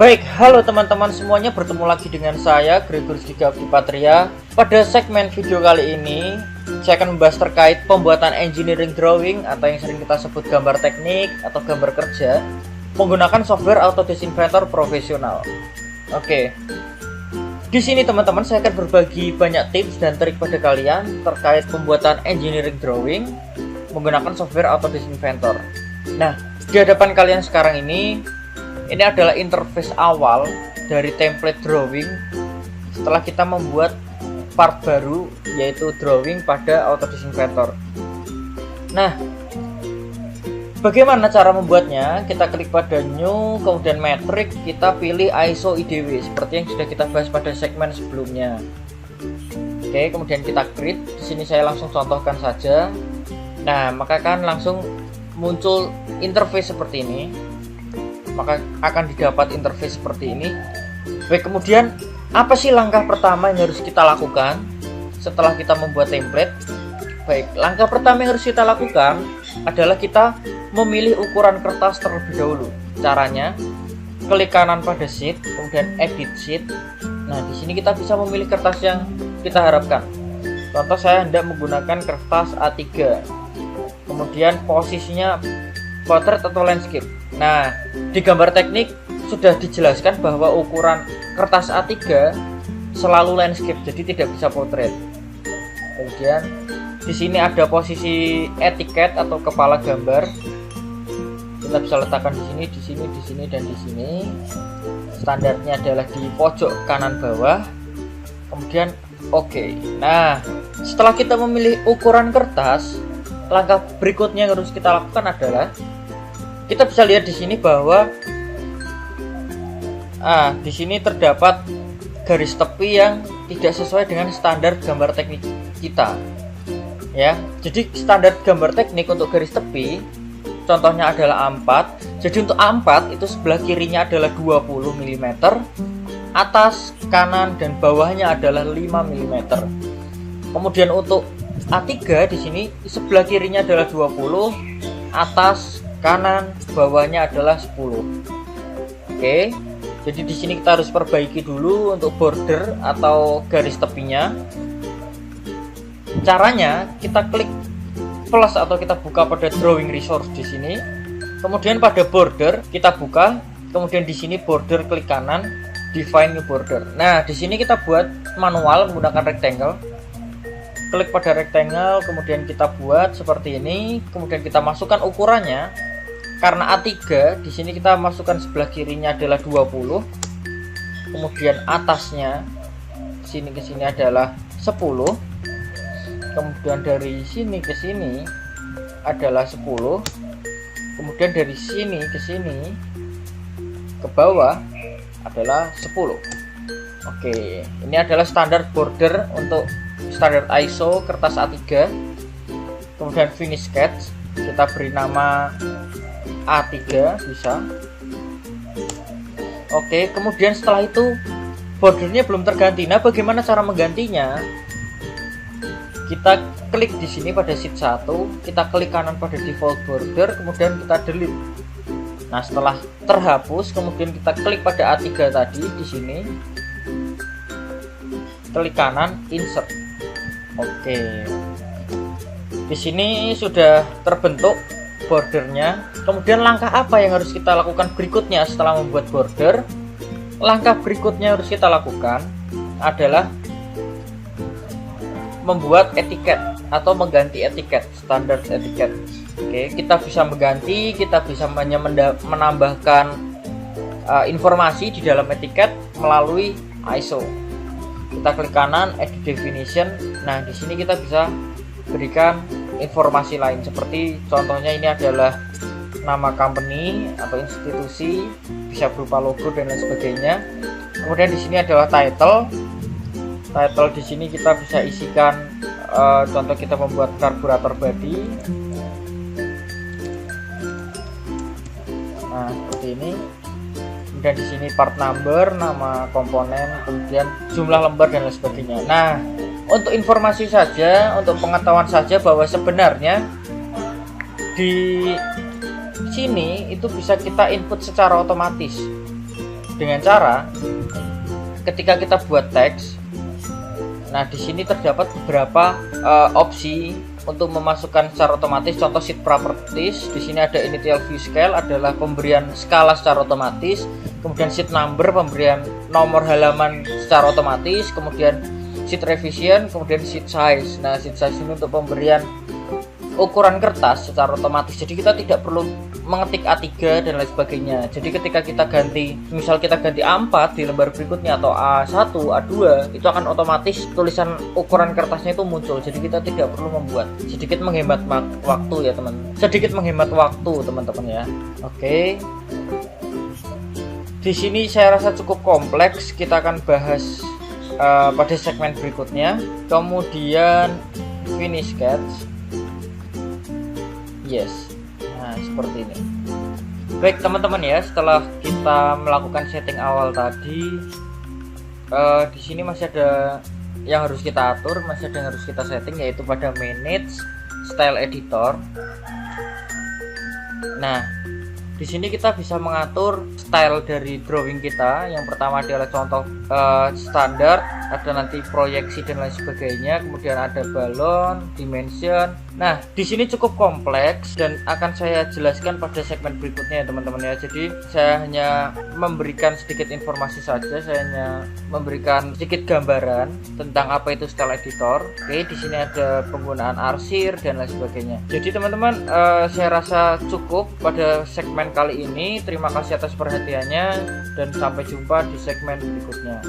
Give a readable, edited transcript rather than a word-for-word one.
Baik, halo teman-teman semuanya, bertemu lagi dengan saya Gregorius Giga Patria. Pada segmen video kali ini saya akan membahas terkait pembuatan engineering drawing atau yang sering kita sebut gambar teknik atau gambar kerja menggunakan software Autodesk Inventor profesional. Oke. Di sini teman-teman saya akan berbagi banyak tips dan trik pada kalian terkait pembuatan engineering drawing menggunakan software Autodesk Inventor. Nah, di hadapan kalian sekarang ini adalah interface awal dari template drawing setelah kita membuat part baru, yaitu drawing pada Autodesk Inventor. Nah, bagaimana cara membuatnya? Kita klik pada New, kemudian Metric, kita pilih ISO IDW seperti yang sudah kita bahas pada segmen sebelumnya. Oke, kemudian kita create. Di sini saya langsung contohkan saja. Nah, maka kan langsung muncul interface seperti ini. Maka akan didapat interface seperti ini. Baik, kemudian apa sih langkah pertama yang harus kita lakukan setelah kita membuat template? Baik, langkah pertama yang harus kita lakukan adalah kita memilih ukuran kertas terlebih dahulu. Caranya, klik kanan pada sheet, kemudian edit sheet. Nah, di sini kita bisa memilih kertas yang kita harapkan. Contoh, saya hendak menggunakan kertas A3. Kemudian posisinya portrait atau landscape. Nah, di gambar teknik sudah dijelaskan bahwa ukuran kertas A3 selalu landscape, jadi tidak bisa portrait. Kemudian di sini ada posisi etiket atau kepala gambar. Kita bisa letakkan di sini, di sini, di sini, dan di sini. Standarnya adalah di pojok kanan bawah. Kemudian oke. Nah, setelah kita memilih ukuran kertas, langkah berikutnya yang harus kita lakukan adalah kita bisa lihat di sini bahwa di sini terdapat garis tepi yang tidak sesuai dengan standar gambar teknik kita. Ya, jadi standar gambar teknik untuk garis tepi contohnya adalah A4. Jadi untuk A4 itu sebelah kirinya adalah 20 mm, atas, kanan, dan bawahnya adalah 5 mm. Kemudian untuk A3 di sini sebelah kirinya adalah 20, atas, kanan, bawahnya adalah 10. Oke. Jadi di sini kita harus perbaiki dulu untuk border atau garis tepinya. Caranya kita klik plus atau kita buka pada drawing resource di sini. Kemudian pada border kita buka, kemudian di sini border klik kanan, define new border. Nah, di sini kita buat manual menggunakan rectangle. Klik pada rectangle, kemudian kita buat seperti ini, kemudian kita masukkan ukurannya. Karena A3 di sini kita masukkan sebelah kirinya adalah 20, kemudian atasnya sini ke sini adalah 10, kemudian dari sini ke sini adalah 10, kemudian dari sini ke sini ke bawah adalah 10. Oke, ini adalah standar border untuk standar ISO kertas A3. Kemudian finish sketch, kita beri nama A3 bisa. Oke, kemudian setelah itu bordernya belum terganti. Nah, bagaimana cara menggantinya? Kita klik di sini pada sheet 1, kita klik kanan pada default border, kemudian kita delete. Nah, setelah terhapus, kemudian kita klik pada A3 tadi di sini. Klik kanan, insert. Oke. Di sini sudah terbentuk bordernya. Kemudian langkah apa yang harus kita lakukan berikutnya setelah membuat border? Langkah berikutnya harus kita lakukan adalah membuat etiket atau mengganti etiket, standar etiket. Oke, kita bisa mengganti, kita bisa menambahkan informasi di dalam etiket melalui ISO. Kita klik kanan, edit definition. Nah, di sini kita bisa berikan informasi lain seperti contohnya ini adalah nama company atau institusi, bisa berupa logo dan lain sebagainya. Kemudian di sini adalah title. Title di sini kita bisa isikan contoh kita membuat karburator body. Nah, seperti ini. Kemudian di sini part number, nama komponen, kemudian jumlah lembar dan lain sebagainya. Nah, untuk informasi saja, untuk pengetahuan saja bahwa sebenarnya di sini itu bisa kita input secara otomatis. dengan cara ketika kita buat teks. Nah, di sini terdapat beberapa opsi untuk memasukkan secara otomatis. Contoh sheet properties, di sini ada initial view scale adalah pemberian skala secara otomatis, kemudian sheet number pemberian nomor halaman secara otomatis, kemudian sheet revision, kemudian sheet size. Nah, sheet size ini untuk pemberian ukuran kertas secara otomatis. Jadi kita tidak perlu mengetik A3 dan lain sebagainya. Jadi ketika kita ganti, misal kita ganti A4 di lembar berikutnya atau A1, A2, itu akan otomatis tulisan ukuran kertasnya itu muncul. Jadi kita tidak perlu membuat. Sedikit menghemat waktu ya teman-teman. Sedikit menghemat waktu teman-teman ya. Oke. Di sini saya rasa cukup kompleks. Kita akan bahas pada segmen berikutnya. Kemudian finish sketch. Yes, nah seperti ini. Baik teman-teman ya, setelah kita melakukan setting awal tadi, di sini masih ada yang harus kita atur, masih ada yang harus kita setting, yaitu pada manage style editor. Nah, di sini kita bisa mengatur style dari drawing kita. Yang pertama adalah contoh standar, ada nanti proyeksi dan lain sebagainya, kemudian ada balon, dimension. Nah, di sini cukup kompleks dan akan saya jelaskan pada segmen berikutnya ya teman-teman ya. Jadi saya hanya memberikan sedikit informasi saja, saya hanya memberikan sedikit gambaran tentang apa itu style editor. Oke, di sini ada penggunaan arsir dan lain sebagainya. Jadi teman-teman, saya rasa cukup pada segmen kali ini. Terima kasih atas perhatiannya dan sampai jumpa di segmen berikutnya.